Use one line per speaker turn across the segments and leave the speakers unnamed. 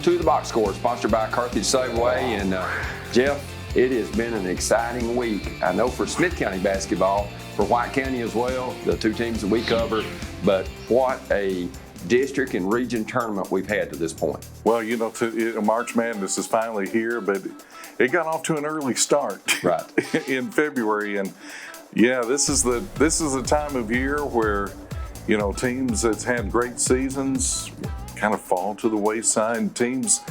Welcome to the Box Score, sponsored by Carthage Safeway. And Jeff, it has been an exciting week. I know for Smith County basketball, for White County as well, the two teams that we cover, but what a district and region tournament we've had to this point.
Well, you know, March Madness is finally here, but it got off to an early start
right
in February. And yeah, this is the time of year where, you know, teams that's had great seasons kind of fall to the wayside. Teams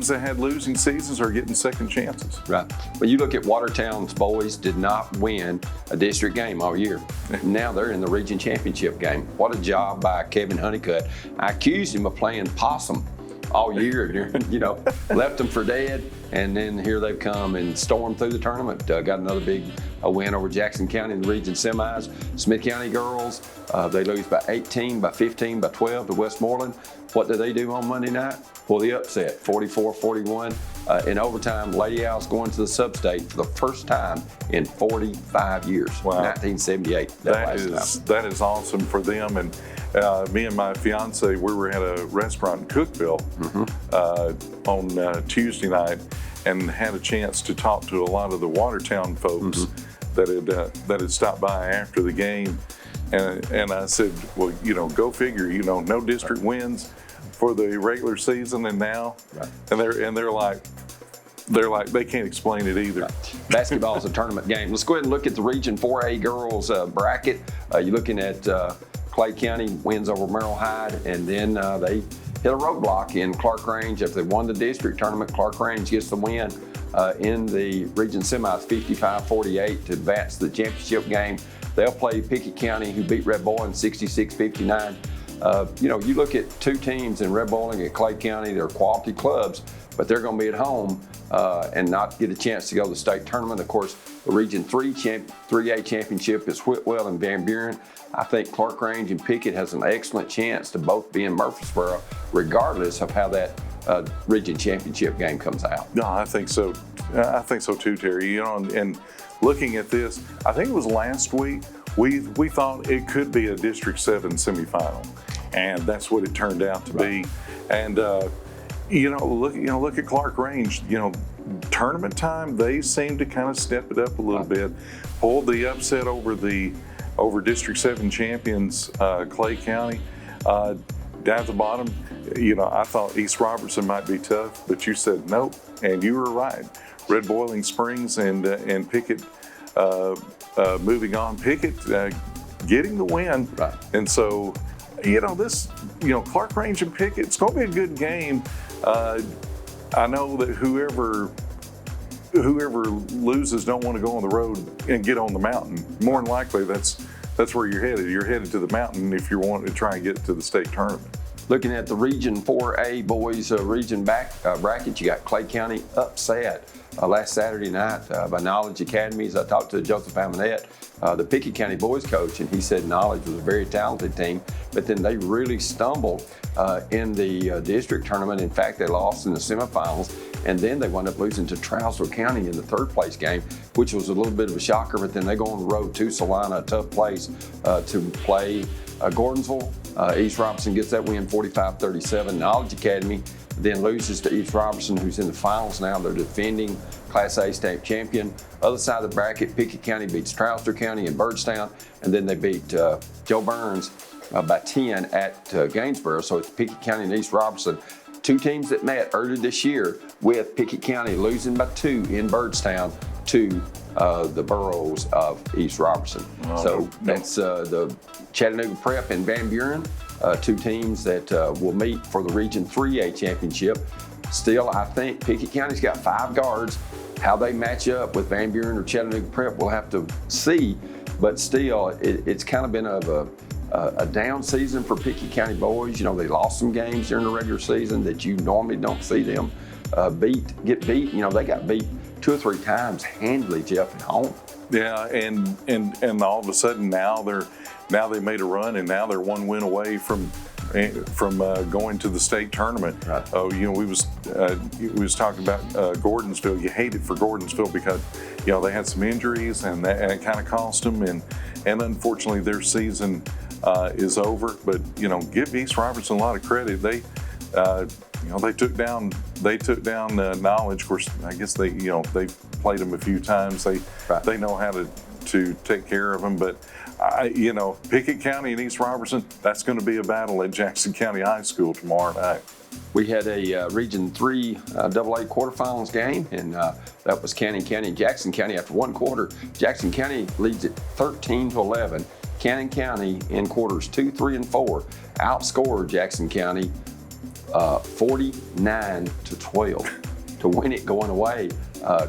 that had losing seasons are getting second chances.
Right. When you look at Watertown's boys did not win a district game all year. Now they're in the region championship game. What a job by Kevin Honeycutt. I accused him of playing possum all year, you know, left them for dead, and then here they've come and stormed through the tournament. Got another big win over Jackson County in the region semis. Smith County girls, they lose by 18, by 15, by 12 to Westmoreland. What did they do on Monday night? Well, the upset, 44-41. In overtime, Lady Owls going to the sub-state for the first time in 45 years.
Wow.
1978.
That is awesome for them. And me and my fiance, we were at a restaurant in Cookeville on Tuesday night, and had a chance to talk to a lot of the Watertown folks that had stopped by after the game. And I said, well, you know, go figure. You know, no district wins for the regular season, and now, and they're like they can't explain it either.
Basketball is a tournament game. Let's go ahead and look at the Region 4A girls bracket. You're looking at Clay County wins over Merrill Hyde, and then they hit a roadblock in Clark Range. If they won the district tournament, Clark Range gets the win in the region semis, 55-48 to advance the championship game. They'll play Pickett County, who beat Red Boiling 66-59. You know, you look at two teams in Red Boiling and Clay County, they're quality clubs, but they're going to be at home and not get a chance to go to the state tournament. Of course, the Region 3A championship is Whitwell and Van Buren. I think Clark Range and Pickett has an excellent chance to both be in Murfreesboro, regardless of how that region championship game comes out.
No, I think so. I think so too, Terry. You know, and looking at this, I think it was last week, we thought it could be a District 7 semifinal, and that's what it turned out to be. And look at Clark Range. You know, tournament time, they seem to kind of step it up a little bit, pulled the upset over District 7 champions Clay County. Down at the bottom, you know, I thought East Robertson might be tough, but you said nope, and you were right. Red Boiling Springs and Pickett moving on. Pickett getting the win, and so you know Clark Range and Pickett. It's going to be a good game. I know that whoever loses don't want to go on the road and get on the mountain. More than likely, that's where you're headed. You're headed to the mountain if you want to try and get to the state tournament.
Looking at the Region 4A boys region bracket, you got Clay County upset last Saturday night by Knowledge Academies. I talked to Joseph Amonette, the Pickett County boys coach, and he said Knowledge was a very talented team, but then they really stumbled in the district tournament. In fact, they lost in the semifinals, and then they wound up losing to Trousdale County in the third place game, which was a little bit of a shocker, but then they go on the road to Salina, a tough place to play Gordonsville. East Robertson gets that win 45-37. Knowledge Academy then loses to East Robertson, who's in the finals now. They're defending Class A state champion. Other side of the bracket, Pickett County beats Trousdale County and Byrdstown, and then they beat Joe Burns by 10 at Gainsboro. So it's Pickett County and East Robertson. Two teams that met earlier this year, with Pickett County losing by 2 in Byrdstown to the boroughs of East Robertson. So that's the Chattanooga Prep and Van Buren, two teams that will meet for the Region 3A championship. Still, I think Pickett County's got 5 guards. How they match up with Van Buren or Chattanooga Prep, we'll have to see. But still, it's kind of been a down season for Pickett County boys. You know, they lost some games during the regular season that you normally don't see them get beat. You know, they got beat 2 or 3 times handily, Jeff, at home.
Yeah, and all of a sudden now they made a run, and now they're 1 win away from going to the state tournament.
Right.
You know, we was talking about Gordonsville. You hate it for Gordonsville because, you know, they had some injuries and it kind of cost them, and unfortunately their season is over. But, you know, give East Robertson a lot of credit. they took down Knowledge. Of course, I guess they played them a few times. They know how to take care of them. But Pickett County and East Robertson, that's going to be a battle at Jackson County High School tomorrow night.
We had a Region 3 AA quarterfinals game, and that was Cannon County and Jackson County. After one quarter, Jackson County leads it 13-11. Cannon County in quarters 2, 3, and 4 outscored Jackson County 49-12 to win it going away.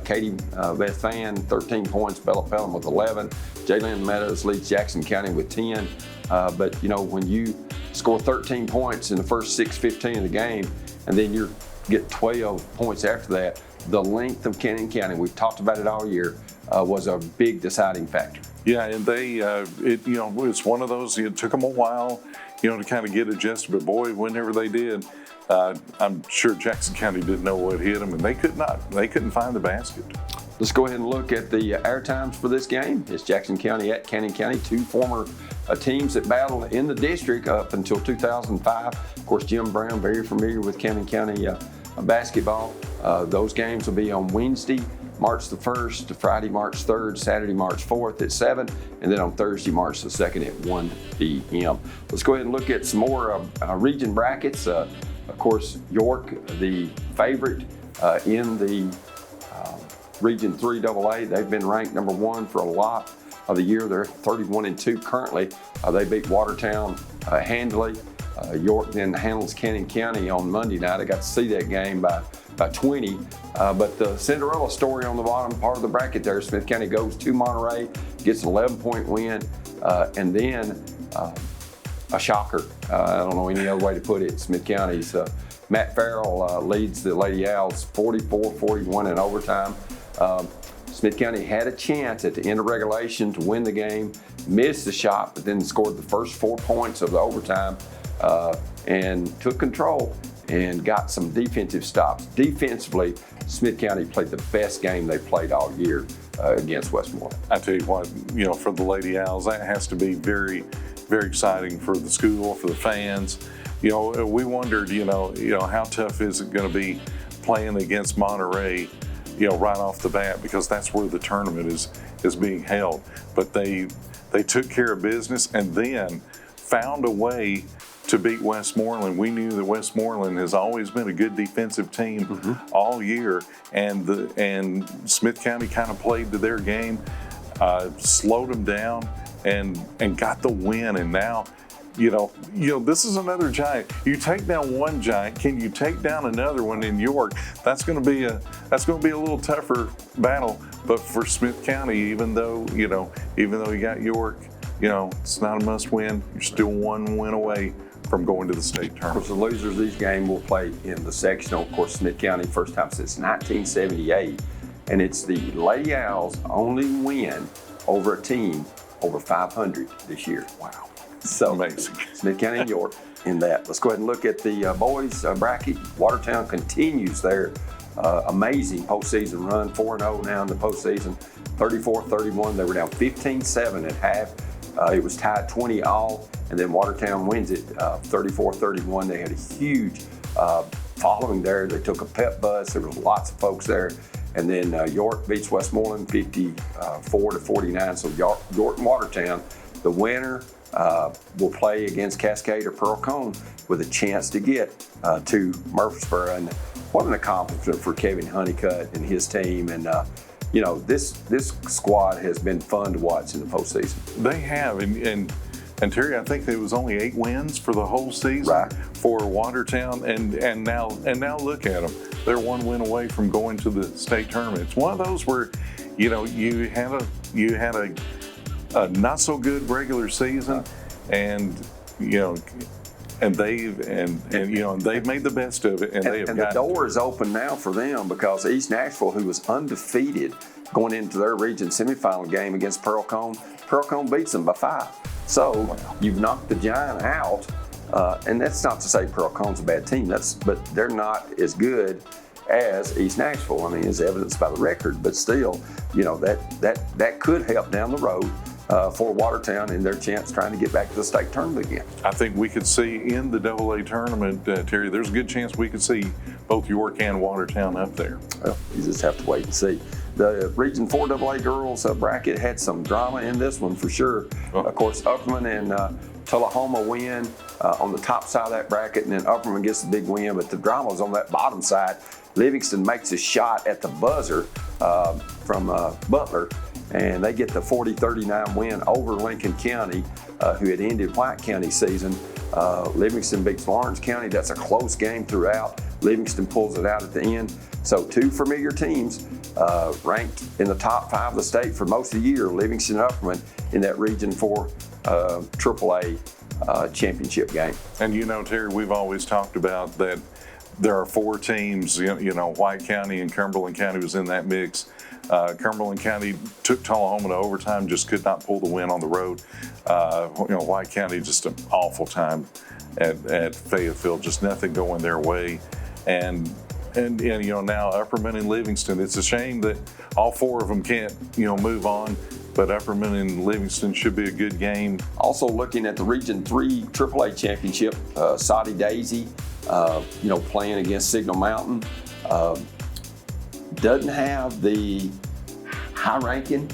Katie Beth Fan, 13 points, Bella Pelham with 11. Jalen Meadows leads Jackson County with 10. But when you score 13 points in the first 6:15 of the game, and then you get 12 points after that, the length of Cannon County, we've talked about it all year, was a big deciding factor.
Yeah, and they, it's one of those, it took them a while, to kind of get adjusted, but boy, whenever they did, I'm sure Jackson County didn't know what hit them, and they couldn't find the basket.
Let's go ahead and look at the air times for this game. It's Jackson County at Cannon County, two former teams that battled in the district up until 2005. Of course, Jim Brown, very familiar with Cannon County basketball. Those games will be on Wednesday, March the 1st, to Friday, March 3rd, Saturday, March 4th at 7, and then on Thursday, March the 2nd at 1 p.m. Let's go ahead and look at some more region brackets. Of course, York, the favorite in the Region 3 AA. They've been ranked number 1 for a lot of the year. They're 31-2 currently. They beat Watertown handily. York then handles Cannon County on Monday night. I got to see that game by 20. But the Cinderella story on the bottom part of the bracket there, Smith County goes to Monterey, gets an 11-point win, and then a shocker. I don't know any other way to put it. Smith County's Matt Ferrell leads the Lady Owls 44-41 in overtime. Smith County had a chance at the end of regulation to win the game, missed the shot, but then scored the first 4 points of the overtime and took control and got some defensive stops. Defensively, Smith County played the best game they played all year against Westmoreland.
I tell you what, for the Lady Owls, that has to be very, very exciting for the school, for the fans. We wondered, how tough is it going to be playing against Monterey, right off the bat, because that's where the tournament is being held. But they took care of business and then found a way to beat Westmoreland. We knew that Westmoreland has always been a good defensive team all year, and Smith County kind of played to their game, slowed them down, and got the win. And now, this is another giant. You take down one giant, can you take down another one in York? That's going to be a little tougher battle. But for Smith County, even though you got York, it's not a must-win. You're still one win away from going to the state tournament.
Of course, the losers of these games will play in the sectional. Of course, Smith County, first time since 1978, and it's the Lady Owls' only win over a team over 500 this year.
Wow.
So
amazing.
Smith County and York in that. Let's go ahead and look at the boys bracket. Watertown continues their amazing postseason run, 4-0 now in the postseason, 34-31. They were down 15-7 at half. It was tied 20-all, and then Watertown wins it 34-31. They had a huge following there. They took a pep bus. There were lots of folks there. And then York beats Westmoreland 54-49. So York and Watertown, the winner will play against Cascade or Pearl Cone with a chance to get to Murfreesboro. And what an accomplishment for Kevin Honeycutt and his team. And this squad has been fun to watch in the postseason.
They have, and Terry, I think there was only 8 wins for the whole season for Watertown, and now look at them. They're 1 win away from going to the state tournament. It's one of those where, you had a not so good regular season, and they've made the best of it, and
the door is open now for them because East Nashville, who was undefeated going into their region semifinal game against Pearl Cone beats them by 5. So you've knocked the giant out, and that's not to say Pearl Cone's a bad team. But they're not as good as East Nashville. I mean, as evidenced by the record. But still, that could help down the road. for Watertown in their chance trying to get back to the state tournament again.
I think we could see in the AA tournament, Terry, there's a good chance we could see both York and Watertown up there.
Well, you just have to wait and see. The Region 4 AA girls bracket had some drama in this one for sure. Of course, Upperman and Tullahoma win on the top side of that bracket, and then Upperman gets the big win, but the drama was on that bottom side. Livingston makes a shot at the buzzer from Butler, and they get the 40-39 win over Lincoln County, who had ended White County's season. Livingston beats Lawrence County. That's a close game throughout. Livingston pulls it out at the end. So two familiar teams ranked in the top 5 of the state for most of the year, Livingston and Upperman, in that Region 4 AAA championship game.
And you know, Terry, we've always talked about that there are 4 teams, you know, White County and Cumberland County was in that mix. Cumberland County took Tullahoma to overtime, just could not pull the win on the road. You know, White County just an awful time at Fayetteville, just nothing going their way. And you know, now Upperman and Livingston, it's a shame that all 4 of them can't, you know, move on, but Upperman and Livingston should be a good game.
Also looking at the Region 3 AAA championship, Soddy Daisy, you know, playing against Signal Mountain. Doesn't have the high ranking,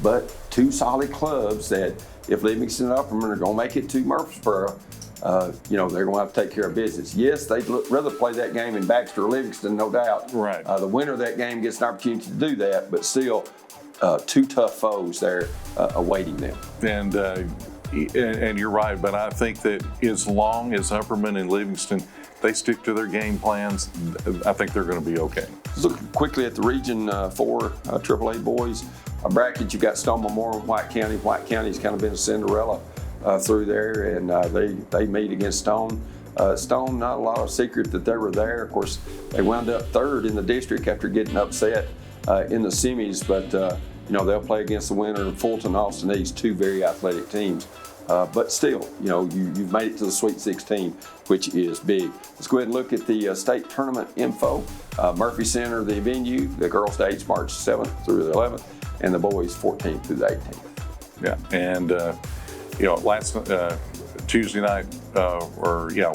but 2 solid clubs that if Livingston and Upperman are going to make it to Murfreesboro, you know, they're going to have to take care of business. Yes, they'd rather play that game in Baxter or Livingston, no doubt.
Right.
The winner of that game gets an opportunity to do that, but still 2 tough foes there awaiting them.
And you're right, but I think that as long as Upperman and Livingston, they stick to their game plans, I think they're going to be okay.
Look quickly at the Region 4 AAA boys bracket. You've got Stone Memorial and White County. White County's kind of been a Cinderella through there, and they meet against Stone. Stone, not a lot of secret that they were there. Of course, they wound up 3rd in the district after getting upset in the semis, but you know, they'll play against the winner of Fulton, Austin East, 2 very athletic teams. But still, you know, you've made it to the Sweet 16, which is big. Let's go ahead and look at the state tournament info. Murphy Center, the venue. The girls' dates March 7th through the 11th, and the boys 14th through the 18th.
Yeah, and you know, last Tuesday night,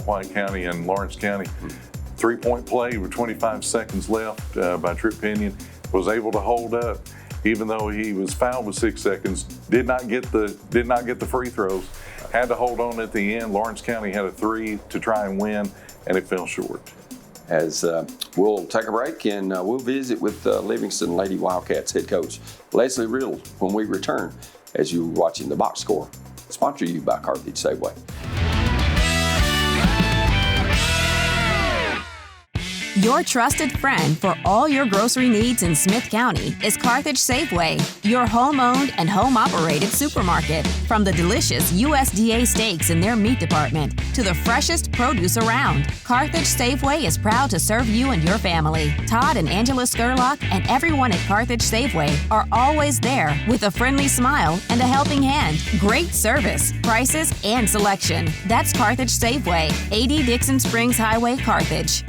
White County and Lawrence County, 3-point play with 25 seconds left by Trip Pinion, was able to hold up. Even though he was fouled with 6 seconds, did not get the free throws, had to hold on at the end. Lawrence County had a 3 to try and win, and it fell short.
As we'll take a break and we'll visit with Livingston Lady Wildcats head coach Lesley Riddle when we return, as you're watching The Box Score, sponsored you by Carthage Safeway.
Your trusted friend for all your grocery needs in Smith County is Carthage Safeway, your home-owned and home-operated supermarket. From the delicious USDA steaks in their meat department to the freshest produce around, Carthage Safeway is proud to serve you and your family. Todd and Angela Skurlock and everyone at Carthage Safeway are always there with a friendly smile and a helping hand. Great service, prices, and selection. That's Carthage Safeway, 80 Dixon Springs Highway, Carthage.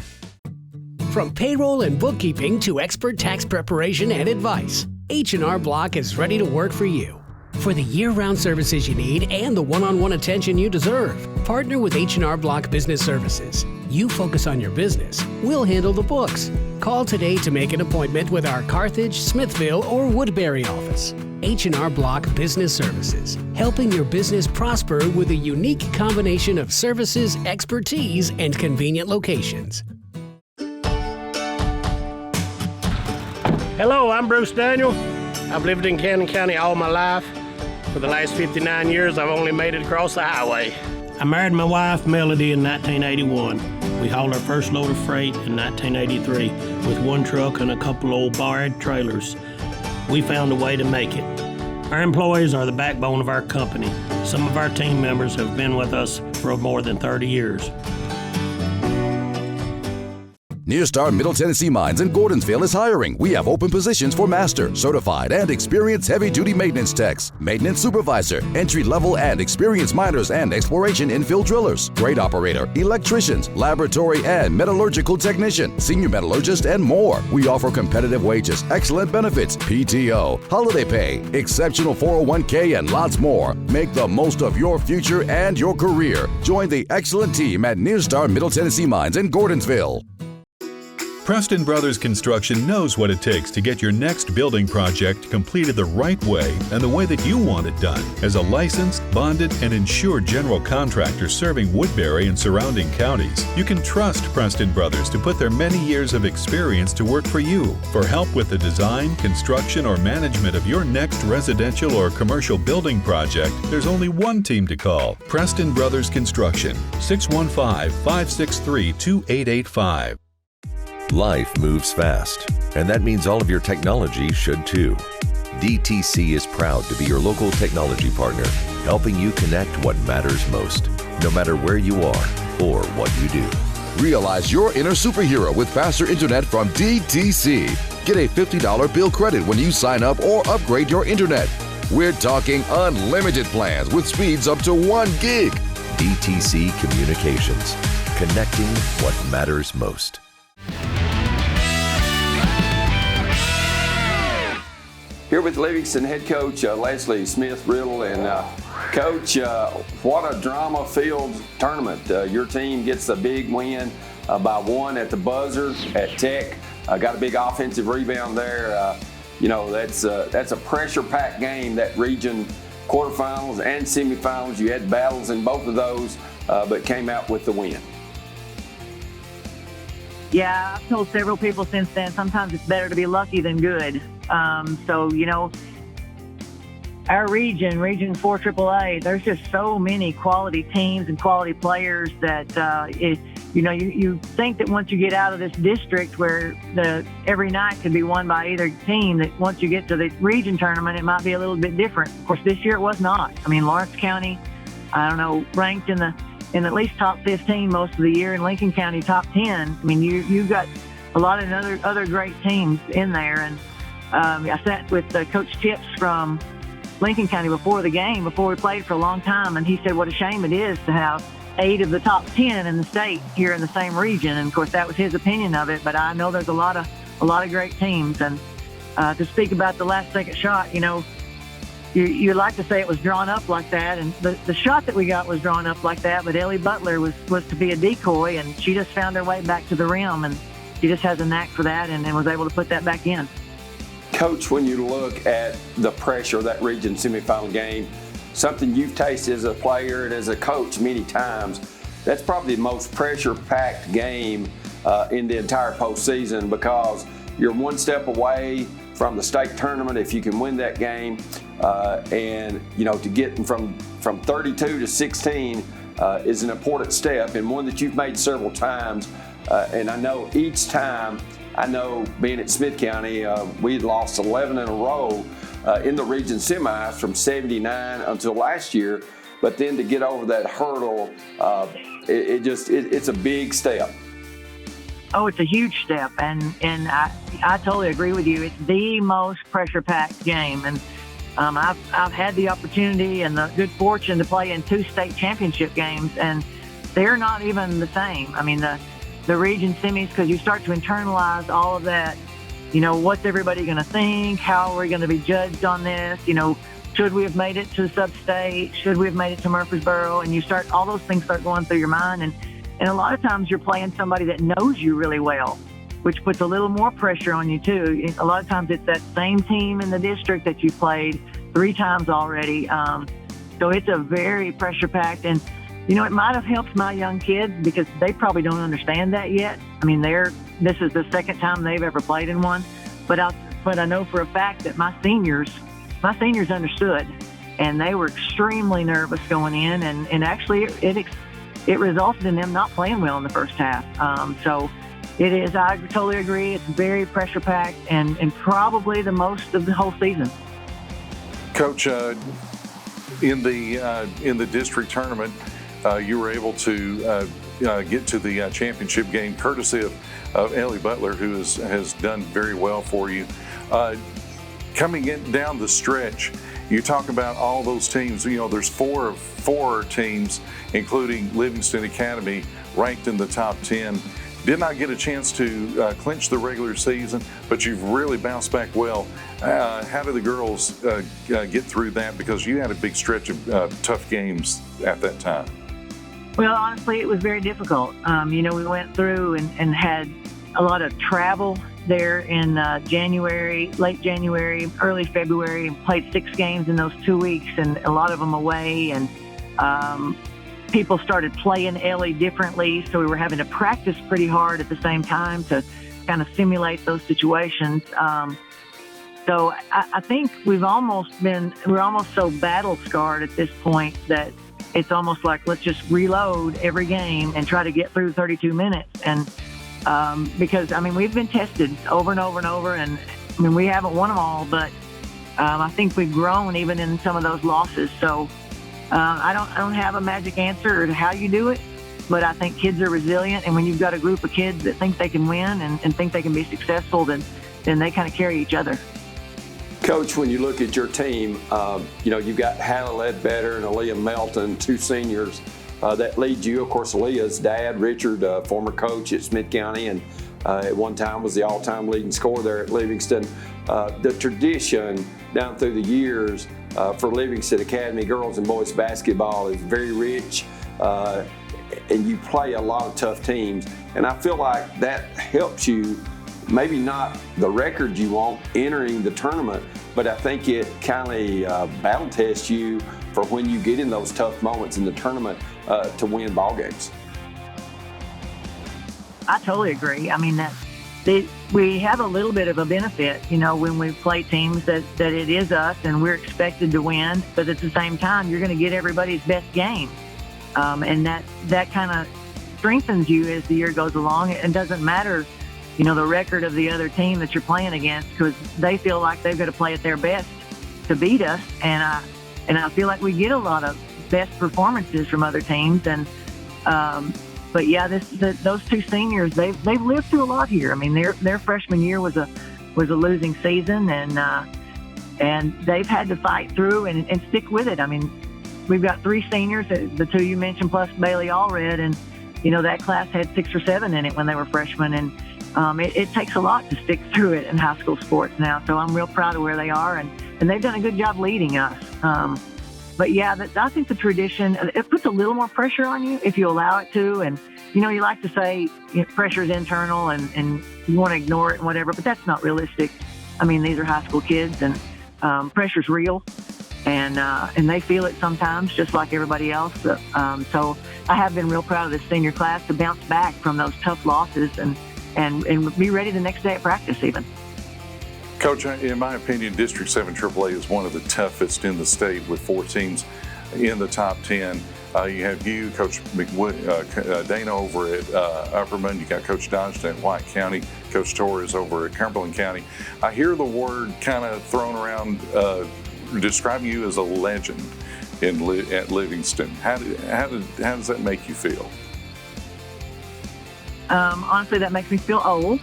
From payroll and bookkeeping to expert tax preparation and advice, H&R Block is ready to work for you. For the year-round services you need and the one-on-one attention you deserve, partner with H&R Block Business Services. You focus on your business, we'll handle the books. Call today to make an appointment with our Carthage, Smithville, or Woodbury office. H&R Block Business Services, helping your business prosper with a unique combination of services, expertise, and convenient locations.
Hello, I'm Bruce Daniel. I've lived in Cannon County all my life. For the last 59 years, I've only made it across the highway. I married my wife, Melody, in 1981. We hauled our first load of freight in 1983 with 1 truck and a couple old barred trailers. We found a way to make it. Our employees are the backbone of our company. Some of our team members have been with us for more than 30 years.
Nearstar Middle Tennessee Mines in Gordonsville is hiring. We have open positions for master, certified, and experienced heavy-duty maintenance techs, maintenance supervisor, entry-level and experienced miners and exploration infill drillers, grade operator, electricians, laboratory and metallurgical technician, senior metallurgist, and more. We offer competitive wages, excellent benefits, PTO, holiday pay, exceptional 401k, and lots more. Make the most of your future and your career. Join the excellent team at Nearstar Middle Tennessee Mines in Gordonsville.
Preston Brothers Construction knows what it takes to get your next building project completed the right way and the way that you want it done. As a licensed, bonded, and insured general contractor serving Woodbury and surrounding counties, you can trust Preston Brothers to put their many years of experience to work for you. For help with the design, construction, or management of your next residential or commercial building project, there's only one team to call: Preston Brothers Construction, 615-563-2885.
Life moves fast, and that means all of your technology should too. DTC is proud to be your local technology partner, helping you connect what matters most, no matter where you are or what you do.
Realize your inner superhero with faster internet from DTC. Get a $50 bill credit when you sign up or upgrade your internet. We're talking unlimited plans with speeds up to 1 gig.
DTC Communications, connecting what matters most.
Here with Livingston head coach Lesley Riddle, and coach, what a drama-filled tournament. Your team gets a big win by 1 at the buzzer at Tech. Got a big offensive rebound there. That's a pressure-packed game, that region quarterfinals and semifinals. You had battles in both of those, but came out with the win.
Yeah, I've told several people since then, sometimes it's better to be lucky than good. Our region 4 AAA, there's just so many quality teams and quality players that you think that once you get out of this district where every night could be won by either team, that once you get to the region tournament, it might be a little bit different. Of course, this year it was not. I mean, Lawrence County, ranked in at least top 15 most of the year, in Lincoln County top 10. I mean, you've got a lot of other great teams in there. And I sat with Coach Tips from Lincoln County before the game, before we played for a long time, and he said what a shame it is to have 8 of the top 10 in the state here in the same region. And of course, that was his opinion of it. But I know there's a lot of great teams. And to speak about the last second shot, you like to say it was drawn up like that, and the shot that we got was drawn up like that, but Ellie Butler was to be a decoy, and she just found her way back to the rim, and she just has a knack for that, and was able to put that back in.
Coach, when you look at the pressure of that region semifinal game, something you've tasted as a player and as a coach many times, that's probably the most pressure-packed game in the entire postseason, because you're one step away from the state tournament if you can win that game, and to get from 32 to 16 is an important step, and one that you've made several times. And I know each time, being at Smith County, we had lost 11 in a row in the region semis from 79 until last year, but then to get over that hurdle, it's a big step.
Oh, it's a huge step, and I totally agree with you. It's the most pressure-packed game, and I've had the opportunity and the good fortune to play in 2 state championship games, and they're not even the same. I mean, the region semis, because you start to internalize all of that. What's everybody going to think? How are we going to be judged on this? Should we have made it to sub-state? Should we have made it to Murfreesboro? And all those things start going through your mind, and a lot of times you're playing somebody that knows you really well, which puts a little more pressure on you too. A lot of times it's that same team in the district that you played 3 times already. So it's a very pressure-packed, and it might have helped my young kids because they probably don't understand that yet. I mean, this is the second time they've ever played in one, but I know for a fact that my seniors understood, and they were extremely nervous going in, and actually it resulted in them not playing well in the first half. So it is, I totally agree, it's very pressure-packed and probably the most of the whole season.
Coach, in the district tournament, you were able to get to the championship game courtesy Ellie Butler, who has done very well for you. Coming in down the stretch, you talk about all those teams. There's four teams, including Livingston Academy, ranked in the top 10. Did not get a chance to clinch the regular season, but you've really bounced back well. How did the girls get through that? Because you had a big stretch of tough games at that time.
Well, honestly, it was very difficult. We went through and had a lot of travel there in January, late January, early February, and played 6 games in those 2 weeks, and a lot of them away. And people started playing Ellie differently, so we were having to practice pretty hard at the same time to kind of simulate those situations. So I think we're almost so battle scarred at this point that it's almost like, let's just reload every game and try to get through 32 minutes. And because, we've been tested over and over and over, and we haven't won them all, but I think we've grown even in some of those losses. So I don't have a magic answer to how you do it, but I think kids are resilient, and when you've got a group of kids that think they can win and think they can be successful, then they kind of carry each other.
Coach, when you look at your team, you've got Hannah Ledbetter and Aaliyah Melton, 2 seniors that lead you. Of course, Aaliyah's dad, Richard, former coach at Smith County, and at one time was the all-time leading scorer there at Livingston. The tradition down through the years for Livingston Academy girls and boys basketball is very rich, and you play a lot of tough teams. And I feel like that helps you, maybe not the record you want entering the tournament, but I think it kind of battle tests you for when you get in those tough moments in the tournament to win ball games.
I totally agree. We have a little bit of a benefit, when we play teams that it is us and we're expected to win, but at the same time, you're going to get everybody's best game. And that kind of strengthens you as the year goes along. It doesn't matter, the record of the other team that you're playing against, because they feel like they've got to play at their best to beat us. And I feel like we get a lot of best performances from other teams. And but yeah, those 2 seniors, they've lived through a lot here. Their freshman year was a losing season, and they've had to fight through and stick with it. We've got 3 seniors, the 2 you mentioned plus Bailey Allred, and that class had 6 or 7 in it when they were freshmen, and it takes a lot to stick through it in high school sports now. So I'm real proud of where they are, and they've done a good job leading us. But yeah, I think the tradition, it puts a little more pressure on you if you allow it to. And, you like to say pressure's internal and you want to ignore it and whatever, but that's not realistic. These are high school kids, and pressure's real, and they feel it sometimes just like everybody else. So I have been real proud of this senior class to bounce back from those tough losses and be ready the next day at practice even.
Coach, in my opinion, District 7 AAA is one of the toughest in the state with 4 teams in the top 10. You have Coach Dana over at Upperman. You got Coach Dodgson at White County, Coach Torres over at Cumberland County. I hear the word kind of thrown around describing you as a legend at Livingston. How does that make you feel?
Honestly, that makes me feel old.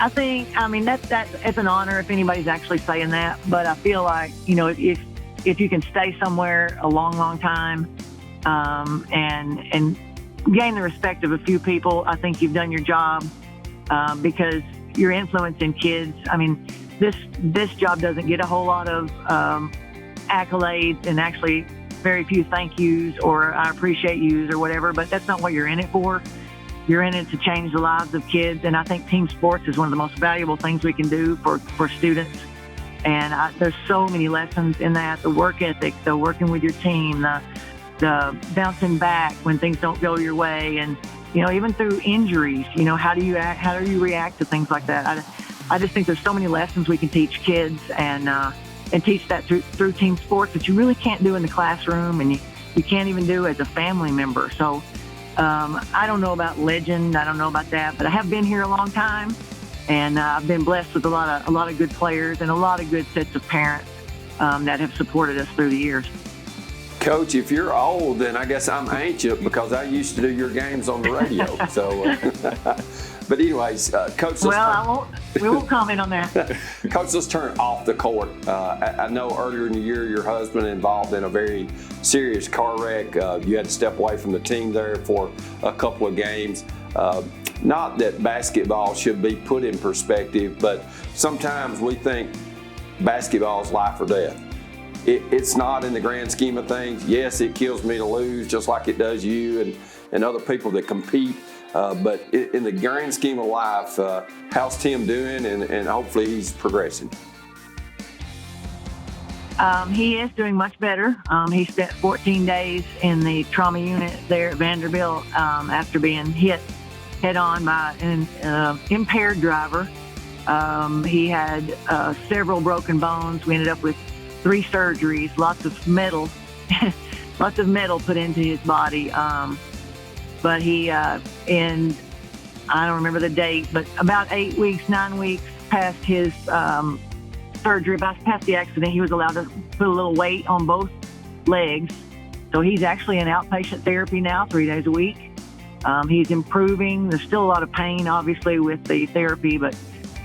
I think, it's an honor if anybody's actually saying that, but I feel like, if you can stay somewhere a long, long time, and gain the respect of a few people, I think you've done your job, because you're influencing kids. This job doesn't get a whole lot of accolades, and actually very few thank yous or I appreciate yous or whatever, but that's not what you're in it for. You're in it to change the lives of kids, and I think team sports is one of the most valuable things we can do for students. And there's so many lessons in that: the work ethic, the working with your team, the bouncing back when things don't go your way, and even through injuries. How do you act? How do you react to things like that? I just think there's so many lessons we can teach kids, and teach that through team sports that you really can't do in the classroom, and you can't even do as a family member. So. I don't know about legend. I don't know about that, but I have been here a long time, and I've been blessed with a lot of good players and a lot of good sets of parents that have supported us through the years.
Coach, if you're old, then I guess I'm ancient because I used to do your games on the radio. So, but anyways, Coach.
We won't comment on that.
Coach, let's turn off the court. I know earlier in the year your husband involved in a very serious car wreck. You had to step away from the team there for a couple of games. Not that basketball should be put in perspective, but sometimes we think basketball is life or death. It's not in the grand scheme of things. Yes, it kills me to lose just like it does you and other people that compete. But in the grand scheme of life, how's Tim doing? And hopefully he's progressing.
He is doing much better. He spent 14 days in the trauma unit there at Vanderbilt after being hit head-on by an impaired driver. He had several broken bones. We ended up with 3 surgeries, lots of metal put into his body. But he, in, I don't remember the date, but about 9 weeks past his surgery, past the accident, he was allowed to put a little weight on both legs. So he's actually in outpatient therapy now, 3 days a week. He's improving. There's still a lot of pain, obviously, with the therapy, but,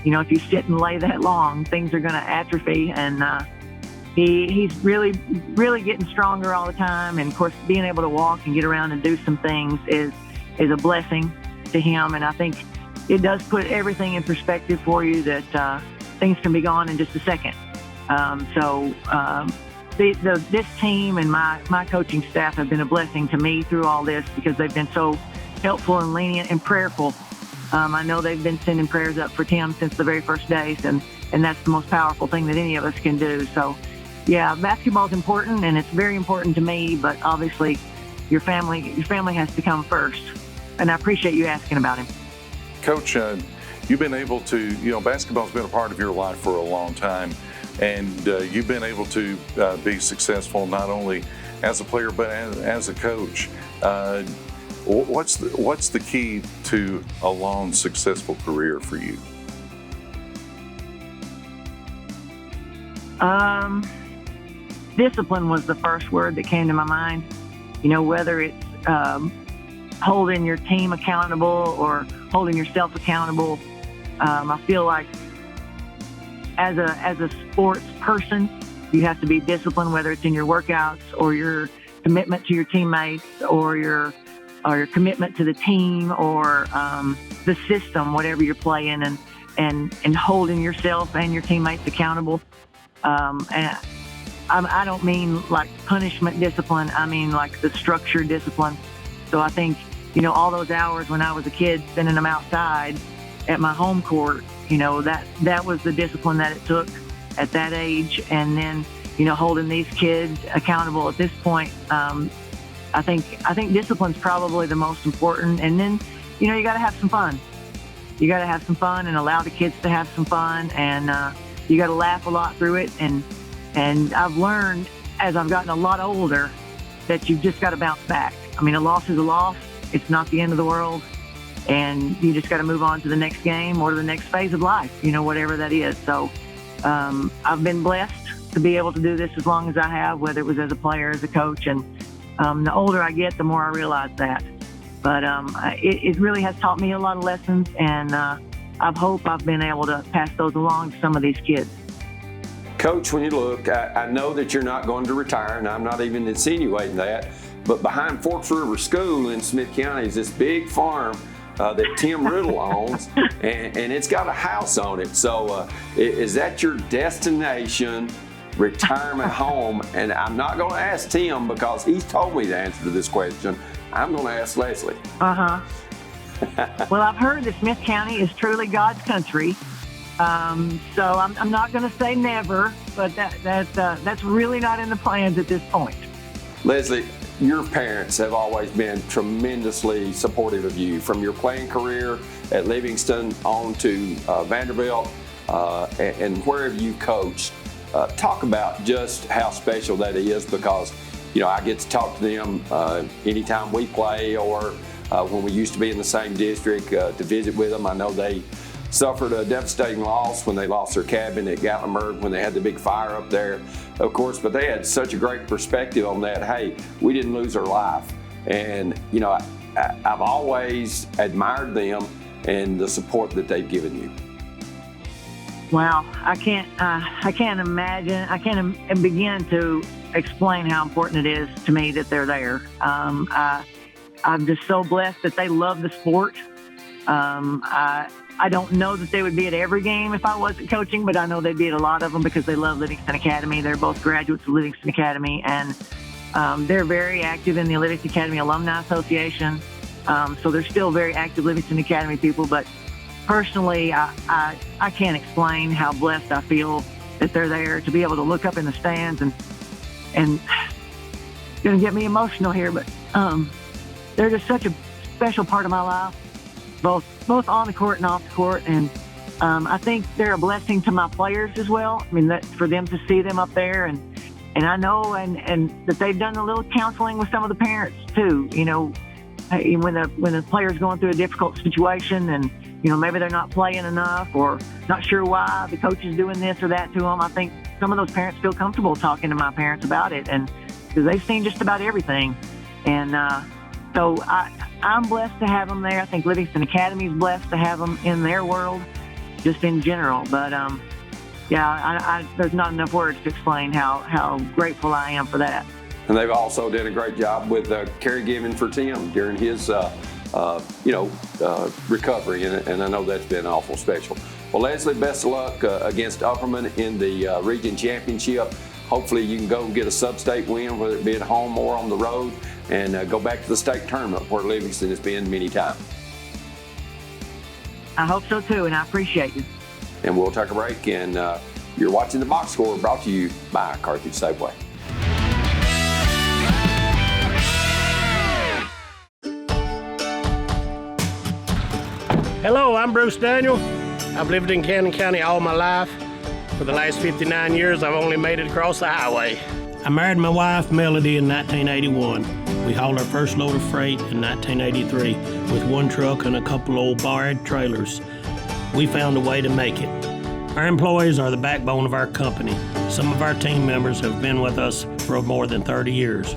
if you sit and lay that long, things are going to atrophy. And he's really, really getting stronger all the time. And, of course, being able to walk and get around and do some things is a blessing to him. And I think it does put everything in perspective for you that things can be gone in just a second. This team and my coaching staff have been a blessing to me through all this because they've been so helpful and lenient and prayerful. I know they've been sending prayers up for Tim since the very first days, and that's the most powerful thing that any of us can do. So, yeah, basketball is important, and it's very important to me, but obviously your family has to come first. And I appreciate you asking about him.
Coach, you've been able to, basketball's been a part of your life for a long time, and you've been able to be successful not only as a player but as a coach. What's the key to a long, successful career for you?
Discipline was the first word that came to my mind. Whether it's holding your team accountable or holding yourself accountable. I feel like as a sports person, you have to be disciplined, whether it's in your workouts or your commitment to your teammates or your commitment to the team or the system, whatever you're playing, and holding yourself and your teammates accountable. And I don't mean like punishment discipline. I mean like the structured discipline. So I think, all those hours when I was a kid, spending them outside at my home court, that was the discipline that it took at that age. And then, holding these kids accountable at this point, I think discipline's probably the most important. And then, you got to have some fun. You got to have some fun and allow the kids to have some fun. And you got to laugh a lot through it. And I've learned as I've gotten a lot older that you've just got to bounce back. I mean, a loss is a loss. It's not the end of the world. And you just got to move on to the next game or to the next phase of life, whatever that is. So I've been blessed to be able to do this as long as I have, whether it was as a player, as a coach. And the older I get, the more I realize that. But it really has taught me a lot of lessons, and I hope I've been able to pass those along to some of these kids.
Coach, when you look, I know that you're not going to retire, and I'm not even insinuating that, but behind Forks River School in Smith County is this big farm that Tim Riddle owns, and it's got a house on it. So is that your destination, retirement home? And I'm not going to ask Tim because he's told me the answer to this question. I'm going to ask Lesley.
Well, I've heard that Smith County is truly God's country. So I'm not going to say never, but that's really not in the plans at this point.
Lesley, your parents have always been tremendously supportive of you, from your playing career at Livingston on to Vanderbilt and wherever you coached. Talk about just how special that is, because I get to talk to them anytime we play or when we used to be in the same district to visit with them. I know they suffered a devastating loss when they lost their cabin at Gatlinburg when they had the big fire up there, of course, but they had such a great perspective on that. Hey, we didn't lose our life. And, you know, I've always admired them and the support that they've given you.
Wow, I can't imagine. I can't begin to explain how important it is to me that they're there. I'm just so blessed that they love the sport. I don't know that they would be at every game if I wasn't coaching, but I know they'd be at a lot of them because they love Livingston Academy. They're both graduates of Livingston Academy, and they're very active in the Livingston Academy Alumni Association. So they're still very active Livingston Academy people, but personally, I can't explain how blessed I feel that they're there to be able to look up in the stands and it's going to get me emotional here, but they're just such a special part of my life, both on the court and off the court. And I think they're a blessing to my players as well. I mean, that for them to see them up there, and I know and that they've done a little counseling with some of the parents too. You know, when the player's going through a difficult situation and, you know, maybe they're not playing enough or not sure why the coach is doing this or that to them. I think some of those parents feel comfortable talking to my parents about it, and because they've seen just about everything. And so I'm blessed to have them there. I think Livingston Academy is blessed to have them in their world, just in general. But there's not enough words to explain how grateful I am for that.
And they've also done a great job with caregiving for Tim during his recovery, and I know that's been awful special. Well, Lesley, best of luck against Upperman in the region championship. Hopefully you can go get a sub-state win, whether it be at home or on the road, and go back to the state tournament where Livingston has been many times.
I hope so too, and I appreciate you.
And we'll take a break, and you're watching The Box Score, brought to you by Carthage Safeway.
Hello, I'm Bruce Daniel. I've lived in Cannon County all my life. For the last 59 years, I've only made it across the highway. I married my wife, Melody, in 1981. We hauled our first load of freight in 1983 with one truck and a couple old barred trailers. We found a way to make it. Our employees are the backbone of our company. Some of our team members have been with us for more than 30 years.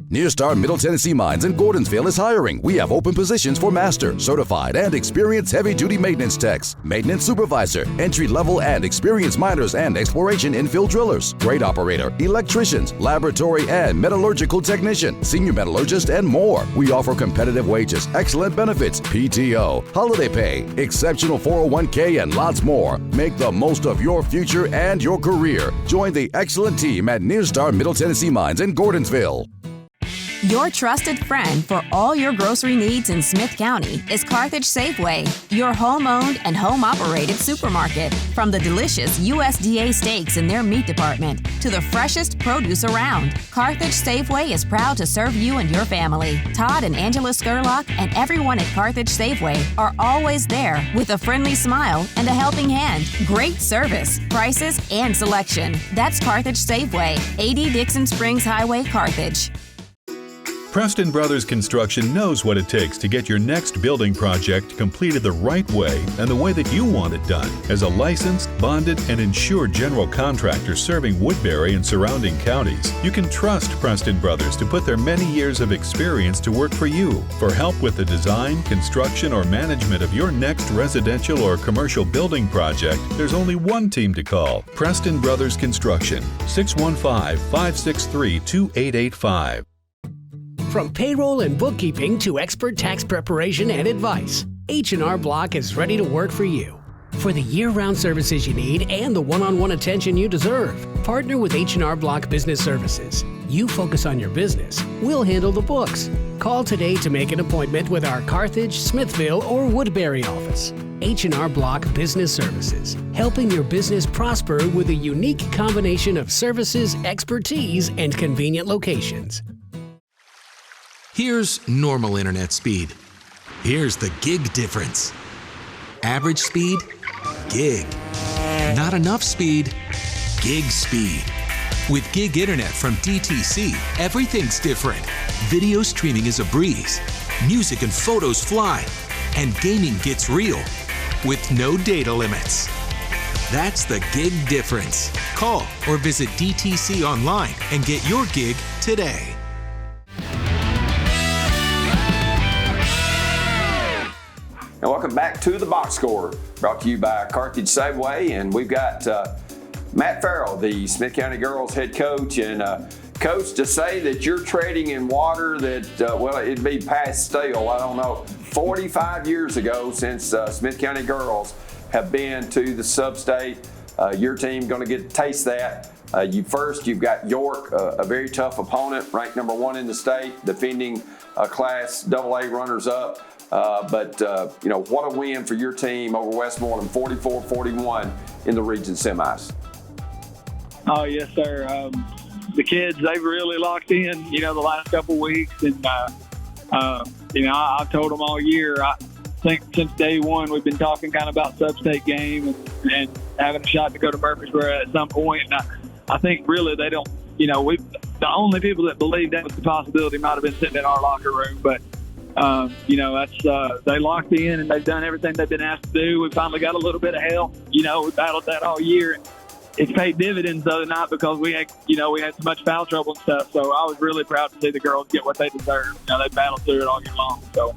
Nearstar Middle Tennessee Mines in Gordonsville is hiring. We have open positions for master, certified, and experienced heavy-duty maintenance techs, maintenance supervisor, entry-level and experienced miners and exploration infill drillers, grade operator, electricians, laboratory and metallurgical technician, senior metallurgist, and more. We offer competitive wages, excellent benefits, PTO, holiday pay, exceptional 401k, and lots more. Make the most of your future and your career. Join the excellent team at Nearstar Middle Tennessee Mines in Gordonsville.
Your trusted friend for all your grocery needs in Smith County is Carthage Safeway, your home-owned and home-operated supermarket. From the delicious USDA steaks in their meat department to the freshest produce around, Carthage Safeway is proud to serve you and your family. Todd and Angela Skurlock and everyone at Carthage Safeway are always there with a friendly smile and a helping hand. Great service, prices, and selection. That's Carthage Safeway, 80 Dixon Springs Highway, Carthage.
Preston Brothers Construction knows what it takes to get your next building project completed the right way and the way that you want it done. As a licensed, bonded, and insured general contractor serving Woodbury and surrounding counties, you can trust Preston Brothers to put their many years of experience to work for you. For help with the design, construction, or management of your next residential or commercial building project, there's only one team to call: Preston Brothers Construction, 615-563-2885.
From payroll and bookkeeping to expert tax preparation and advice, H&R Block is ready to work for you. For the year-round services you need and the one-on-one attention you deserve, partner with H&R Block Business Services. You focus on your business, we'll handle the books. Call today to make an appointment with our Carthage, Smithville, or Woodbury office. H&R Block Business Services, helping your business prosper with a unique combination of services, expertise, and convenient locations.
Here's normal internet speed. Here's the gig difference. Average speed, gig. Not enough speed, gig speed. With gig internet from DTC, everything's different. Video streaming is a breeze. Music and photos fly. and gaming gets real with no data limits. That's the gig difference. Call or visit DTC online and get your gig today.
And welcome back to the Box Score, brought to you by Carthage Safeway. And we've got Matt Ferrell, the Smith County Girls head coach. And Coach, to say that you're trading in water that, well, it'd be past stale, I don't know, 45 years ago since Smith County Girls have been to the sub-state. Your team going to get to taste that. You've got York, a very tough opponent, ranked number 1 in the state, defending Class AA runners-up. But what a win for your team over Westmoreland, 44-41 in the region semis.
Oh, yes, sir. The kids, they've really locked in, the last couple weeks. And, I've told them all year, I think since day one, we've been talking kind of about sub-state game and having a shot to go to Murfreesboro at some point. And I think really they don't, the only people that believed that was the possibility might have been sitting in our locker room. But, they locked in and they've done everything they've been asked to do. We finally got a little bit of help. We battled that all year. It's paid dividends the other night because we had so much foul trouble and stuff. So I was really proud to see the girls get what they deserve. They battled through it all year long. So,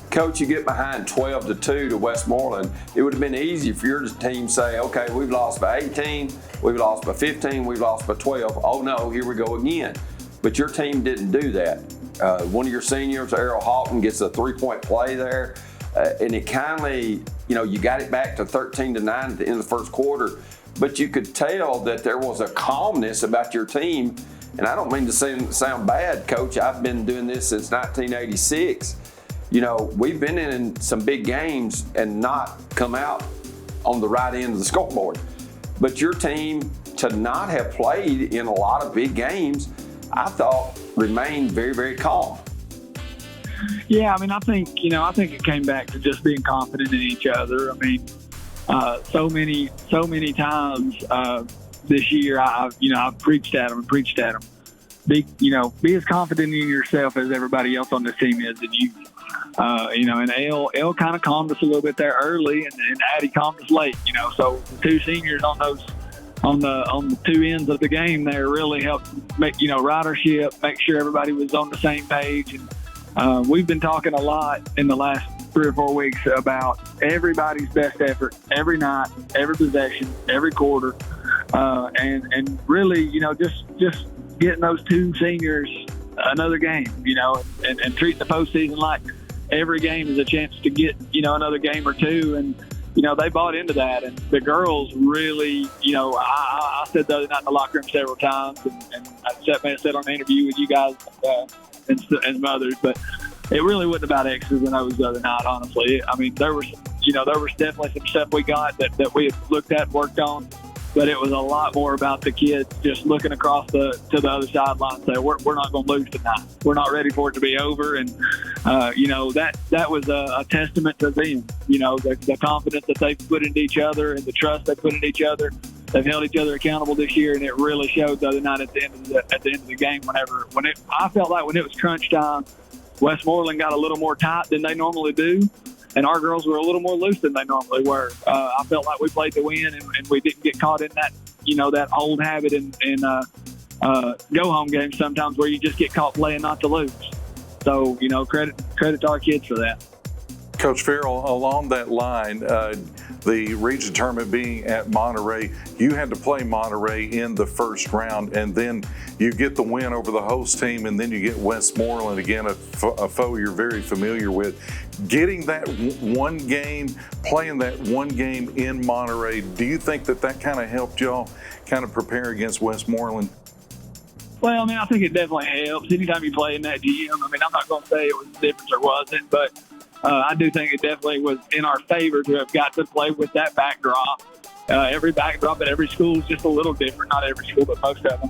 Coach, you get behind 12-2 to Westmoreland. It would have been easy for your team to say, okay, we've lost by 18, we've lost by 15, we've lost by 12. Oh no, here we go again. But your team didn't do that. One of your seniors, Errol Houghton, gets a 3-point play there. And it kindly, you got it back to 13-9 at the end of the first quarter. But you could tell that there was a calmness about your team. And I don't mean to sound bad, Coach. I've been doing this since 1986. We've been in some big games and not come out on the right end of the scoreboard. But your team, to not have played in a lot of big games, I thought remained very, very calm.
Yeah, I think it came back to just being confident in each other. So many times this year, I've preached at them. Be as confident in yourself as everybody else on this team is in you. And Elle kind of calmed us a little bit there early, and Addie calmed us late. So the two seniors on the two ends of the game there really helped make ridership, make sure everybody was on the same page. And we've been talking a lot in the last 3 or 4 weeks about everybody's best effort every night, every possession, every quarter, and really just getting those two seniors another game, and treating the postseason like every game is a chance to get another game or two. And they bought into that, and the girls really, I said the other night in the locker room several times, and I said on the interview with you guys and some others, but it really wasn't about X's and O's the other night, honestly. There was definitely some stuff we got that we had looked at and worked on, but it was a lot more about the kids just looking across to the other sideline and saying, we're not going to lose tonight. We're not ready for it to be over. And, that was a testament to them, the confidence that they've put into each other and the trust they put in each other. They've held each other accountable this year, and it really showed the other night at the end of the game. I felt like when it was crunch time, Westmoreland got a little more tight than they normally do, and our girls were a little more loose than they normally were. I felt like we played to win, and we didn't get caught in that, that old habit in go-home games sometimes where you just get caught playing not to lose. So, credit to our kids for that.
Coach Ferrell, along that line, the region tournament being at Monterey, you had to play Monterey in the first round, and then you get the win over the host team, and then you get Westmoreland, again, a foe you're very familiar with. Getting that one game, playing that one game in Monterey, do you think that kind of helped y'all kind of prepare against Westmoreland?
Well, I think it definitely helps. Anytime you play in that gym, I'm not going to say it was a difference or wasn't, but I do think it definitely was in our favor to have got to play with that backdrop. Every backdrop at every school is just a little different. Not every school, but most of them.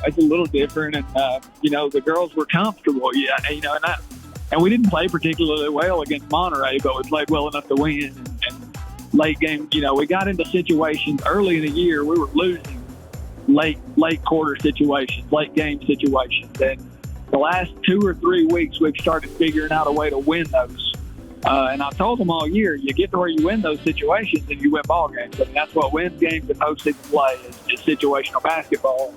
It's a little different. And, the girls were comfortable. Yeah, and we didn't play particularly well against Monterey, but we played well enough to win. And late game, we got into situations early in the year. We were losing late quarter situations, late game situations. And the last 2 or 3 weeks, we've started figuring out a way to win those. And I told them all year, you get to where you win those situations and you win ball games. I mean, that's what wins games in postseason play is situational basketball.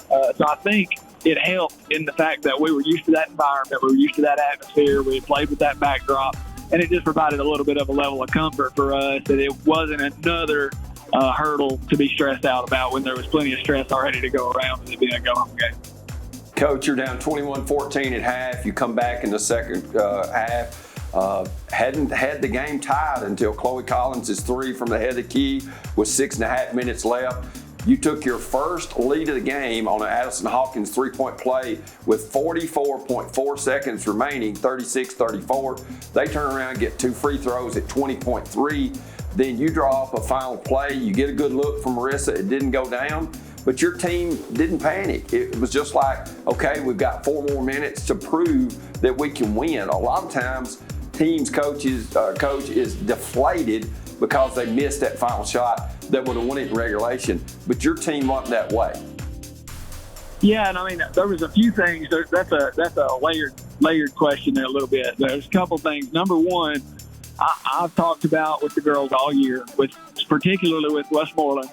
So I think it helped in the fact that we were used to that environment, we were used to that atmosphere, we played with that backdrop, and it just provided a little bit of a level of comfort for us that it wasn't another hurdle to be stressed out about when there was plenty of stress already to go around with it being a go-home game.
Coach, you're down 21-14 at half. You come back in the second half. Hadn't had the game tied until Chloe Collins' three from the head of the key with 6.5 minutes left. You took your first lead of the game on an Addison Hawkins three-point play with 44.4 seconds remaining, 36-34. They turn around and get 2 free throws at 20.3. Then you draw up a final play. You get a good look from Marissa. It didn't go down, but your team didn't panic. It was just like, okay, we've got 4 more minutes to prove that we can win. A lot of times, coach is deflated because they missed that final shot that would have won it in regulation. But your team wasn't that way.
Yeah, and I mean, there was a few things. That's a layered question there a little bit. There's a couple things. Number one, I've talked about with the girls all year, particularly with Westmoreland,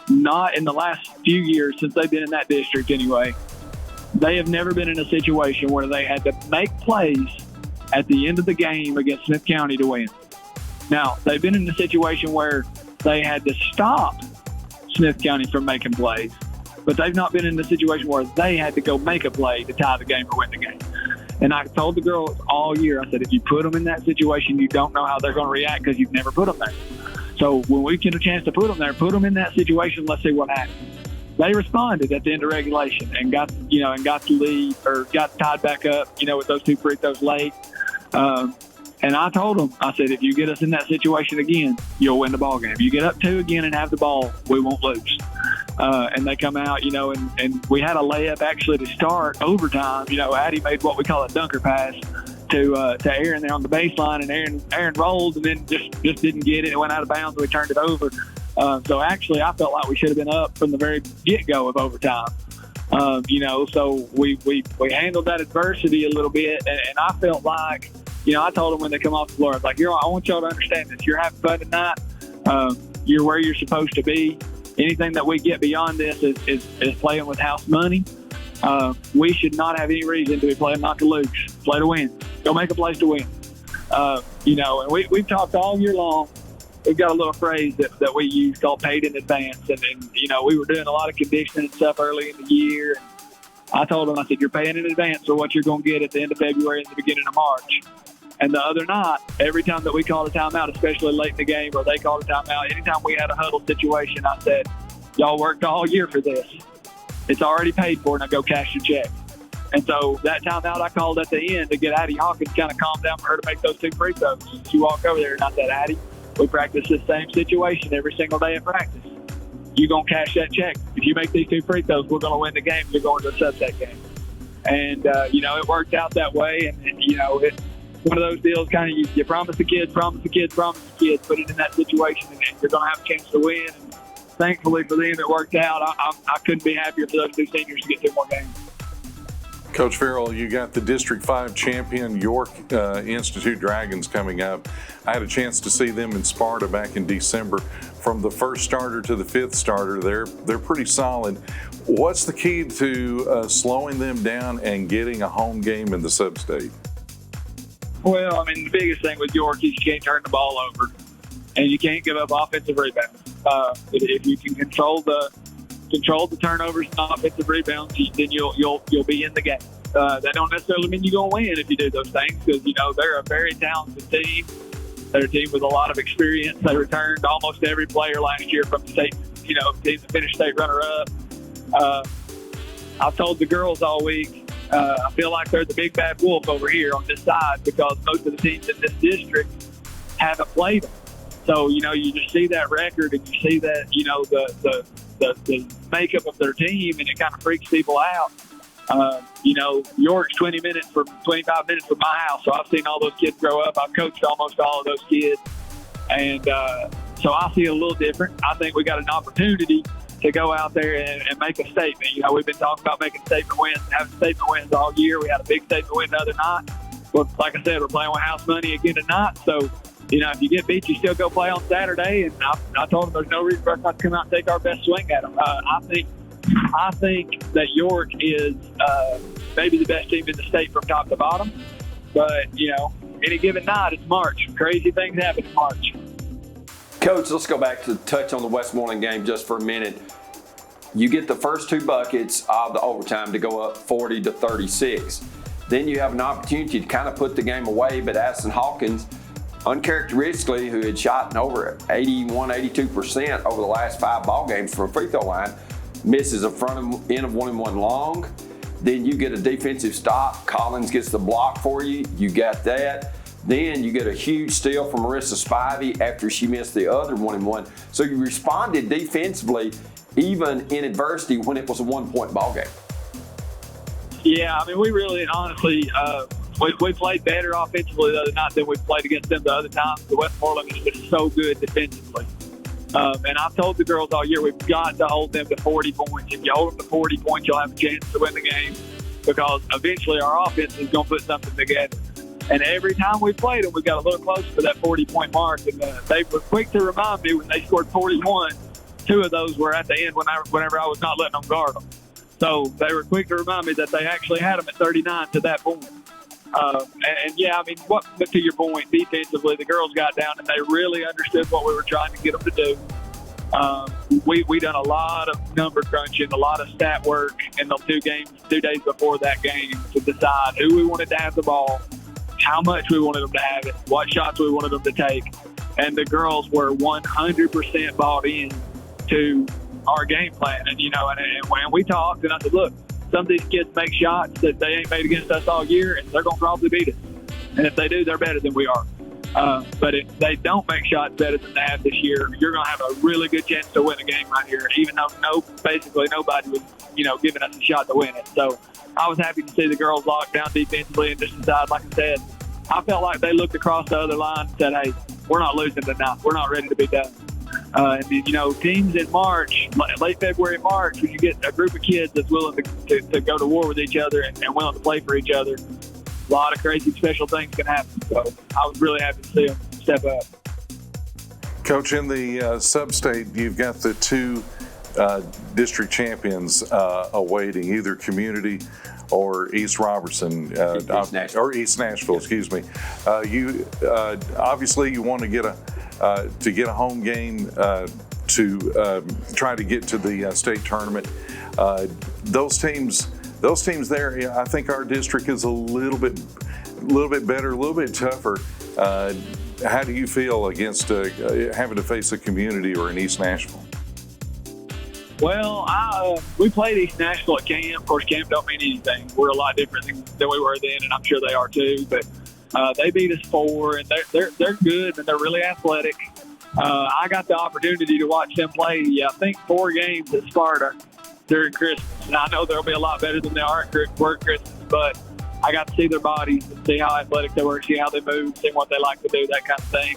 not in the last few years since they've been in that district anyway. They have never been in a situation where they had to make plays at the end of the game against Smith County to win. Now, they've been in a situation where they had to stop Smith County from making plays, but they've not been in a situation where they had to go make a play to tie the game or win the game. And I told the girls all year, I said, if you put them in that situation, you don't know how they're going to react because you've never put them there. So when we get a chance to put them there, put them in that situation, let's see what happens. They responded at the end of regulation and got the lead or got tied back up, with those 2 free throws late. And I told them, I said, if you get us in that situation again, you'll win the ball game. You get up 2 again and have the ball, we won't lose. And they come out, and we had a layup actually to start overtime. Addie made what we call a dunker pass to Aaron there on the baseline, and Aaron rolled and then just didn't get it. It went out of bounds, and we turned it over. So actually, I felt like we should have been up from the very get-go of overtime. So we handled that adversity a little bit, and I felt like, I told them when they come off the floor, I was like, I want y'all to understand this. You're having fun tonight. You're where you're supposed to be. Anything that we get beyond this is playing with house money. We should not have any reason to be playing not to lose. Play to win. Go make a place to win. And we've talked all year long. We've got a little phrase that we use called paid in advance. And we were doing a lot of conditioning and stuff early in the year. I told them, I said, you're paying in advance for what you're going to get at the end of February and the beginning of March. And the other night, every time that we called a timeout, especially late in the game, or they called a timeout, anytime we had a huddle situation, I said, y'all worked all year for this. It's already paid for, now go cash your check. And so that timeout I called at the end to get Addie Hawkins kind of calmed down for her to make those 2 free throws. She walked over there and I said, Addie, we practice this same situation every single day in practice. You're going to cash that check. If you make these 2 free throws, we're going to win the game. You're going to a subset game. And, it worked out that way. And it's one of those deals kind of you promise the kids, put it in that situation, and you're going to have a chance to win. And thankfully for them, it worked out. I couldn't be happier for those 2 seniors to get 2 more games.
Coach Ferrell, you got the District 5 champion York Institute Dragons coming up. I had a chance to see them in Sparta back in December. From the first starter to the 5th starter, they're pretty solid. What's the key to slowing them down and getting a home game in the sub-state?
Well, the biggest thing with York is you can't turn the ball over, and you can't give up offensive rebounds. If you can control the turnovers and offensive rebounds, then you'll be in the game. That don't necessarily mean you're going to win if you do those things, because they're a very talented team. They're a team with a lot of experience. They returned almost every player last year from the state, teams that finished state runner-up. I've told the girls all week, I feel like they're the big bad wolf over here on this side because most of the teams in this district haven't played them. So, you just see that record and you see that, the makeup of their team, and it kind of freaks people out. York's 25 minutes from my house, so I've seen all those kids grow up. I've coached almost all of those kids, and so I see it a little different. I think we got an opportunity to go out there and make a statement. We've been talking about making statement wins, having statement wins all year. We had a big statement win the other night. well, like I said, we're playing with house money again tonight. So, if you get beat, you still go play on Saturday. And I told them there's no reason for us not to come out and take our best swing at them. I think that York is maybe the best team in the state from top to bottom. But, any given night, it's March. Crazy things happen in March.
Coach, let's go back to touch on the Westmoreland game just for a minute. You get the first 2 buckets of the overtime to go up 40-36. Then you have an opportunity to kind of put the game away, but Addison Hawkins, uncharacteristically, who had shot over 81-82% over the last 5 ball games from a free throw line, misses a front end of 1-and-1 long. Then you get a defensive stop. Collins gets the block for you. You got that. Then you get a huge steal from Marissa Spivey after she missed the other 1-and-1. So you responded defensively, even in adversity, when it was a 1-point ball game.
Yeah, we really, honestly, we played better offensively the other night than we played against them the other times. The Westmoreland is just so good defensively. And I've told the girls all year, we've got to hold them to 40 points. If you hold them to 40 points, you'll have a chance to win the game, because eventually our offense is going to put something together. And every time we played them, we got a little closer to that 40-point mark. And they were quick to remind me when they scored 41, 2 of those were at the end whenever I was not letting them guard them. So they were quick to remind me that they actually had them at 39 to that point. But to your point, defensively, the girls got down and they really understood what we were trying to get them to do. We done a lot of number crunching, a lot of stat work in the 2 days before that game to decide who we wanted to have the ball, how much we wanted them to have it, what shots we wanted them to take. And the girls were 100% bought in to our game plan. And when we talked, and I said, look, some of these kids make shots that they ain't made against us all year, and they're going to probably beat us. And if they do, they're better than we are. But if they don't make shots better than they have this year, you're going to have a really good chance to win a game right here, even though basically nobody was, giving us a shot to win it. So I was happy to see the girls lock down defensively and just decide, like I said, I felt like they looked across the other line and said, hey, we're not losing tonight. We're not ready to be done. Teams in March, late February, March, when you get a group of kids that's willing to go to war with each other and willing to play for each other, a lot of crazy special things can happen. So I was really happy to see them step up.
Coach, in the sub-state, you've got the 2 district champions awaiting, either Community or East Robertson, or East Nashville, excuse me. You obviously you want to get a home game to try to get to the state tournament. Those teams there, I think our district is a little bit better, a little bit tougher. How do you feel against having to face a Community or an East Nashville?
Well, we played East Nashville at camp. Of course, camp don't mean anything. We're a lot different than we were then, and I'm sure they are too. But they beat us 4, and they're good, and they're really athletic. I got the opportunity to watch them play, I think, 4 games at Sparta during Christmas. And I know they'll be a lot better than they are at Christmas, but I got to see their bodies and see how athletic they were, see how they move, see what they like to do, that kind of thing.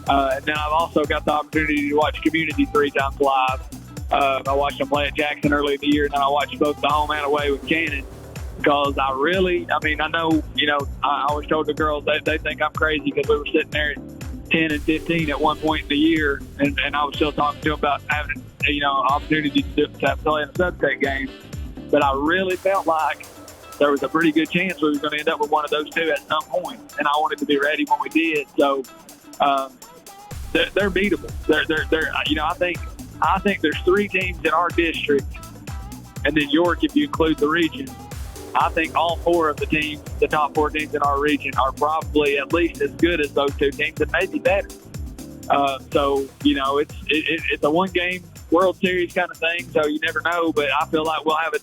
And then I've also got the opportunity to watch Community 3 times live. I watched them play at Jackson early in the year, and then I watched both the home and away with Cannon, because I know, I was told the girls they think I'm crazy because we were sitting there at 10 and 15 at one point in the year, and I was still talking to them about having, opportunity to play in a sub-state game. But I really felt like there was a pretty good chance we were going to end up with one of those 2 at some point, and I wanted to be ready when we did. So they're beatable. I think there's 3 teams in our district, and then York, if you include the region. I think all 4 of the top 4 teams in our region, are probably at least as good as those 2 teams, and maybe better. It's a one-game World Series kind of thing, so you never know. But I feel like we'll have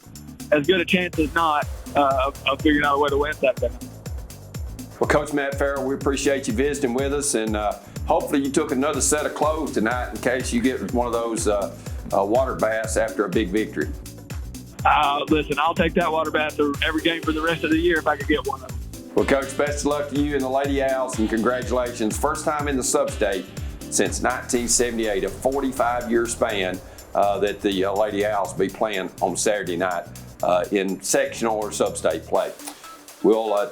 as good a chance as not of figuring out a way to win Saturday.
Well, Coach Matt Ferrell, we appreciate you visiting with us, and hopefully you took another set of clothes tonight in case you get one of those water baths after a big victory.
Listen, I'll take that water bath every game for the rest of the year if I could get one of them.
Well, Coach, best of luck to you and the Lady Owls, and congratulations. First time in the sub-state since 1978, a 45-year span that the Lady Owls be playing on Saturday night in sectional or sub-state play. we'll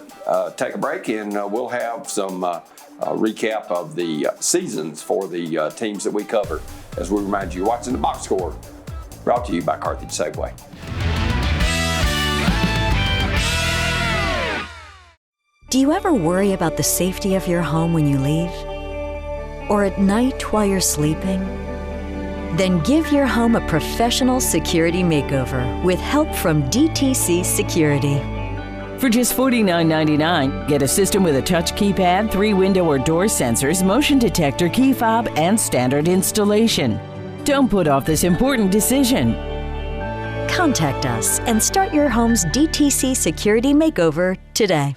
take a break and we'll have some recap of the seasons for the teams that we cover. As we remind you, you're watching The Box Score, brought to you by Carthage Safeway.
Do you ever worry about the safety of your home when you leave? Or at night while you're sleeping? Then give your home a professional security makeover with help from DTC Security.
For just $49.99, get a system with a touch keypad, 3 window or door sensors, motion detector, key fob, and standard installation. Don't put off this important decision.
Contact us and start your home's DTC Security makeover today.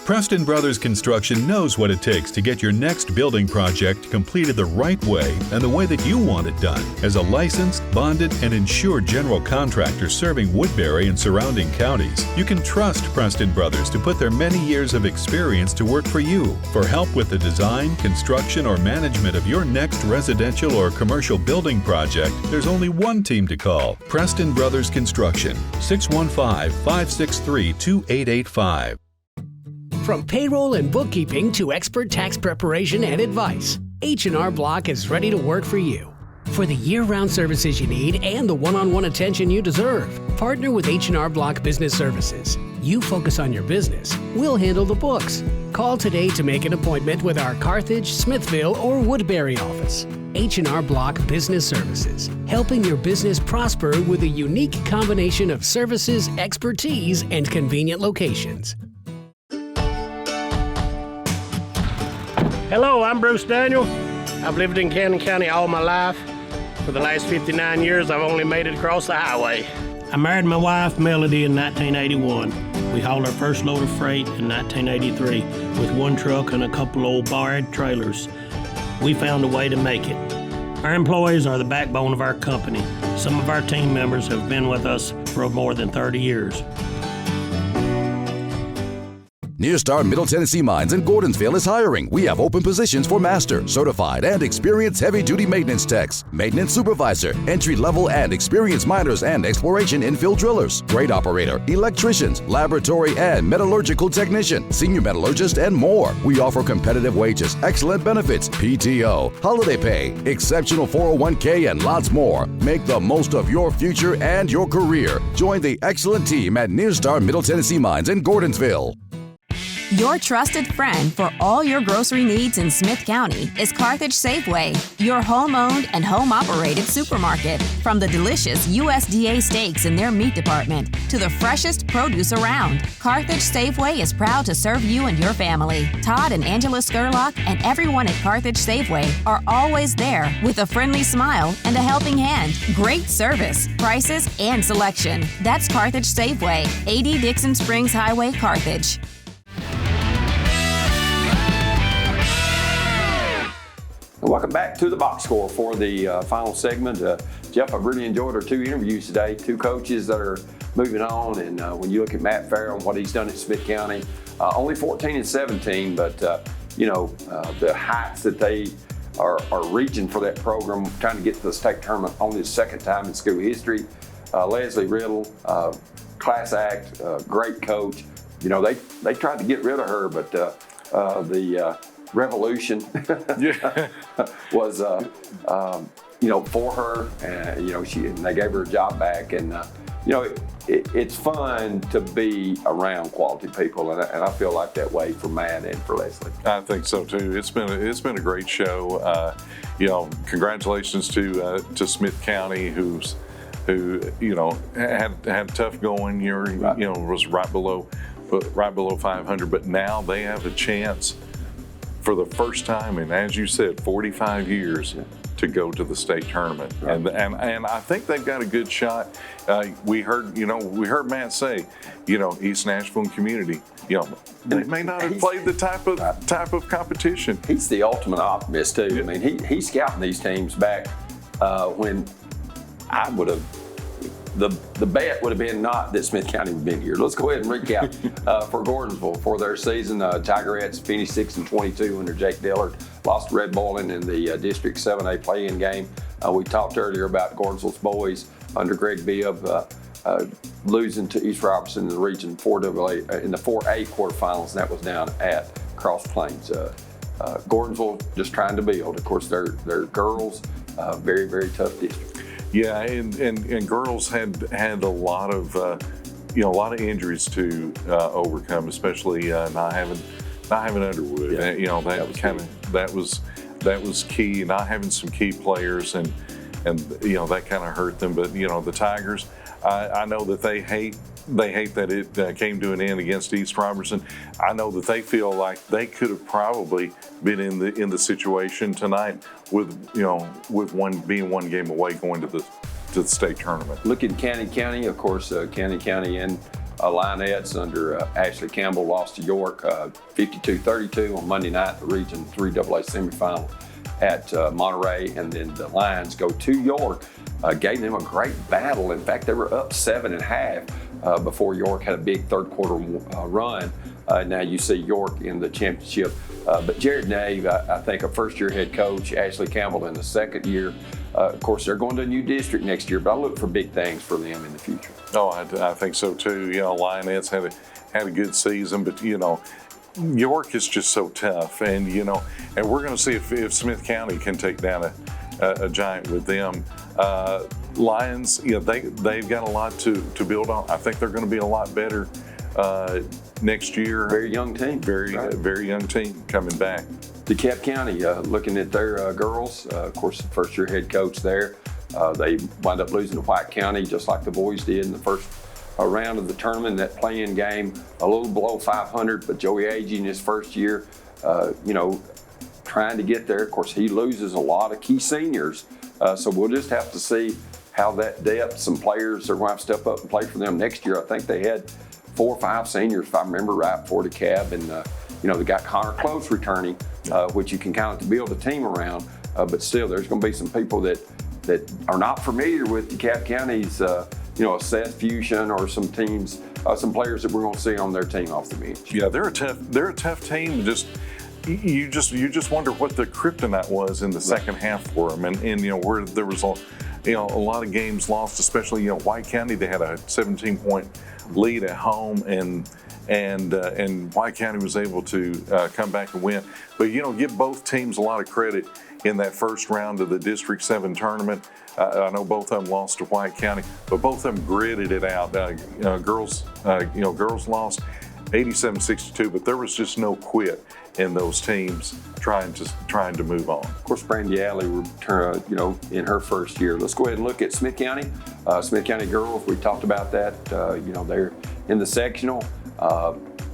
Preston Brothers Construction knows what it takes to get your next building project completed the right way and the way that you want it done. As a licensed, bonded, and insured general contractor serving Woodbury and surrounding counties, you can trust Preston Brothers to put their many years of experience to work for you. For help with the design, construction, or management of your next residential or commercial building project, there's only one team to call: Preston Brothers Construction, 615-563-2885.
From payroll and bookkeeping to expert tax preparation and advice, H&R Block is ready to work for you. For the year-round services you need and the one-on-one attention you deserve, partner with H&R Block Business Services. You focus on your business, we'll handle the books. Call today to make an appointment with our Carthage, Smithville, or Woodbury office. H&R Block Business Services, helping your business prosper with a unique combination of services, expertise, and convenient locations.
Hello, I'm Bruce Daniel. I've lived in Cannon County all my life. For the last 59 years, I've only made it across the highway. I married my wife, Melody, in 1981. We hauled our first load of freight in 1983 with one truck and a couple old borrowed trailers. We found a way to make it. Our employees are the backbone of our company. Some of our team members have been with us for more than 30 years.
Nearstar Middle Tennessee Mines in Gordonsville is hiring. We have open positions for master, certified, and experienced heavy-duty maintenance techs, maintenance supervisor, entry-level and experienced miners and exploration infill drillers, grade operator, electricians, laboratory and metallurgical technician, senior metallurgist, and more. We offer competitive wages, excellent benefits, PTO, holiday pay, exceptional 401k, and lots more. Make the most of your future and your career. Join the excellent team at Nearstar Middle Tennessee Mines in Gordonsville.
Your trusted friend for all your grocery needs in Smith County is Carthage Safeway, your home-owned and home-operated supermarket. From the delicious USDA steaks in their meat department to the freshest produce around, Carthage Safeway is proud to serve you and your family. Todd and Angela Skurlock and everyone at Carthage Safeway are always there with a friendly smile and a helping hand. Great service, prices, and selection. That's Carthage Safeway, 80 Dixon Springs Highway, Carthage.
Welcome back to the Box Score for the final segment. Jeff, I've really enjoyed our 2 interviews today, 2 coaches that are moving on. And when you look at Matt Ferrell and what he's done at Smith County, only 14 and 17, but the heights that they are reaching for that program, trying to get to the state tournament only the second time in school history. Lesley, Riddle, class act, great coach. You know, they tried to get rid of her, but the revolution was for her, and they gave her a job back, and it's fun to be around quality people, and I feel like that way for Matt and for Lesley.
I think so too. It's been a great show. Congratulations to Smith County, who had tough going. Was right below 500, but now they have a chance for the first time in, as you said, 45 years to go to the state tournament. Right. And I think they've got a good shot. We heard Matt say, East Nashville community, they may not have played the type of competition.
He's the ultimate optimist too. Yeah. I mean, he's scouting these teams back when I would have. The bet would have been not that Smith County would have been here. Let's go ahead and recap for Gordonsville for their season. Tigerettes finished 6-22 under Jake Dillard. Lost to Red Boiling in the District 7A play-in game. We talked earlier about Gordonsville's boys under Greg Bibb. losing to East Robertson in the Region 4AA in the 4A quarterfinals, and that was down at Cross Plains. Gordonsville just trying to build. Of course, they're girls, very, very tough district.
Yeah, and girls had a lot of a lot of injuries to overcome, especially not having Underwood.
Yeah.
That was key. Not having some key players, and that kind of hurt them. But the Tigers, I know that they hate that it came to an end against East Robertson. I know that they feel like they could have probably been in the situation tonight with being one game away going to the state tournament.
Look at Cannon County, of course. Cannon County and Lionettes under Ashley Campbell lost to York 52-32 on Monday night, the Region 3AA semifinal at Monterey, and then the Lions go to York. Gave them a great battle. In fact, they were up 7.5 before York had a big third quarter run. Now you see York in the championship. But Jared Nave, I think a first-year head coach, Ashley Campbell in the second year. Of course, they're going to a new district next year, but I look for big things for them in the future.
Oh, I think so too. Lionettes had a good season, but York is just so tough, and we're going to see if Smith County can take down a giant with them. Lions, they've got a lot to build on. I think they're going to be a lot better next year.
Very young team.
Very young team coming back.
DeKalb County, looking at their girls, of course, the first-year head coach there. They wind up losing to White County just like the boys did in the first round of the tournament. That play-in game, a little below 500, but Joey Agee in his first year, trying to get there. Of course, he loses a lot of key seniors, so we'll just have to see how that depth, some players are going to have to step up and play for them next year. I think they had 4 or 5 seniors, if I remember right, for DeKalb, and they got Connor Close returning, which you can kind of build a team around, but still there's going to be some people that are not familiar with DeKalb County's a Seth Fusion or some teams, some players that we're going to see on their team off the bench.
Yeah, they're a tough team. You just wonder what the kryptonite was in the second half for them, and where there was a lot of games lost, especially White County. They had a 17-point lead at home, and White County was able to come back and win. But give both teams a lot of credit in that first round of the District 7 tournament. I know both of them lost to White County, but both of them gritted it out. Girls lost 87-62, but there was just no quit in those teams trying to move on.
Of course, Brandy Alley, in her first year. Let's go ahead and look at Smith County. Smith County girls, we talked about that. They're in the sectional.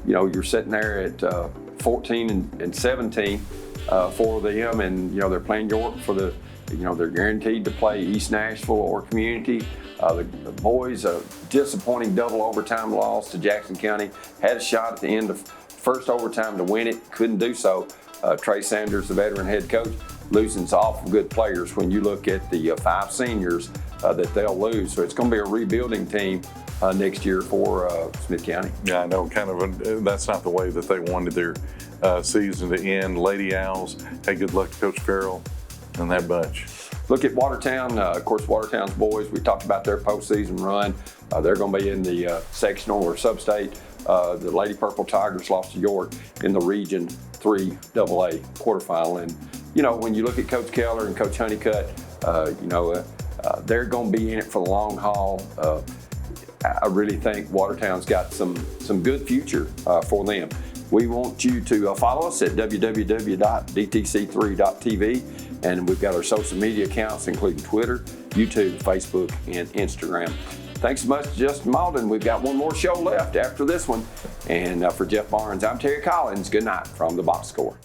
You're sitting there at 14 and 17 for them, and they're playing York for the. They're guaranteed to play East Nashville or Community. The boys, a disappointing double overtime loss to Jackson County. Had a shot at the end of first overtime to win it, couldn't do so. Trey Sanders, the veteran head coach, losing some awful good players when you look at the 5 seniors that they'll lose. So it's going to be a rebuilding team next year for Smith County.
Yeah, I know. That's not the way that they wanted their season to end. Lady Owls, hey, good luck to Coach Ferrell and that bunch.
Look at Watertown. Of course, Watertown's boys, we talked about their postseason run. They're going to be in the sectional or sub-state. The Lady Purple Tigers lost to York in the Region 3AA quarterfinal. And, when you look at Coach Keller and Coach Honeycutt, they're going to be in it for the long haul. I really think Watertown's got some good future for them. We want you to follow us at www.dtc3.tv. And we've got our social media accounts, including Twitter, YouTube, Facebook, and Instagram. Thanks so much to Justin Malden. We've got one more show left after this one. And for Jeff Barnes, I'm Terry Collins. Good night from the Box Score.